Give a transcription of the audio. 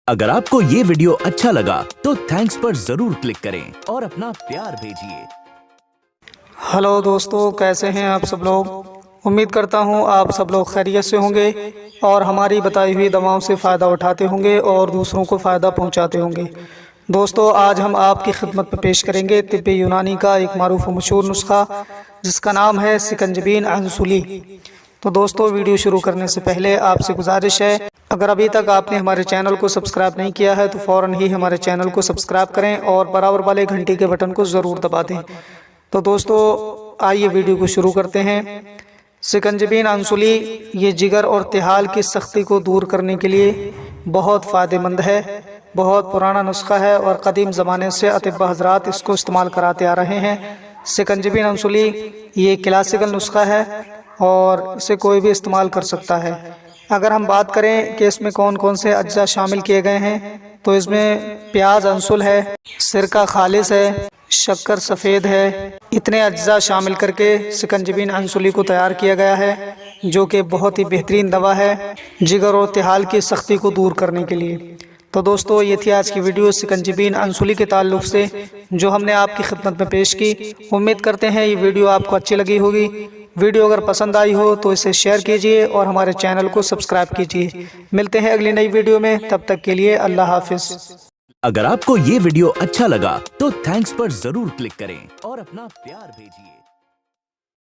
अगर आपको ये वीडियो अच्छा लगा तो थैंक्स पर जरूर क्लिक करें और अपना प्यार भेजिए। हेलो दोस्तों, कैसे हैं आप सब लोग। उम्मीद करता हूं आप सब लोग खैरियत से होंगे और हमारी बताई हुई दवाओं से फ़ायदा उठाते होंगे और दूसरों को फ़ायदा पहुंचाते होंगे। दोस्तों, आज हम आपकी खिदमत में पेश करेंगे तिब्बे यूनानी का एक मारूफ मशहूर नुस्खा जिसका नाम है सिकंजबीन अंसुली। तो दोस्तों, वीडियो शुरू करने से पहले आपसे गुजारिश है, अगर अभी तक आपने हमारे चैनल को सब्सक्राइब नहीं किया है तो फ़ौरन ही हमारे चैनल को सब्सक्राइब करें और बराबर वाले घंटी के बटन को ज़रूर दबा दें। तो दोस्तों, आइए वीडियो को शुरू करते हैं। सिकंजबीन अंसुली ये जिगर और तिहाल की सख्ती को दूर करने के लिए बहुत फ़ायदेमंद है। बहुत पुराना नुस्खा है और कदीम ज़माने से अतिब्बा हज़रात इसको इस्तेमाल कराते आ रहे हैं। सिकंजबीन अंसुली ये क्लासिकल नुस्खा है और इसे कोई भी इस्तेमाल कर सकता है। अगर हम बात करें कि इसमें कौन कौन से अज्जा शामिल किए गए हैं तो इसमें प्याज अंसुल है, सिरका खालिस है, शक्कर सफ़ेद है। इतने अज्जा शामिल करके सिकंजबीन अंसुली को तैयार किया गया है जो कि बहुत ही बेहतरीन दवा है जिगर और तिहाल की सख्ती को दूर करने के लिए। तो दोस्तों, ये थी आज की वीडियो सिकंजबीन अंसुली के ताल्लुक़ से जो हमने आपकी खिदमत में पेश की। उम्मीद करते हैं ये वीडियो आपको अच्छी लगी होगी। वीडियो अगर पसंद आई हो तो इसे शेयर कीजिए और हमारे चैनल को सब्सक्राइब कीजिए। मिलते हैं अगली नई वीडियो में, तब तक के लिए अल्लाह हाफिज़। अगर आपको ये वीडियो अच्छा लगा तो थैंक्स पर जरूर क्लिक करें और अपना प्यार भेजिए।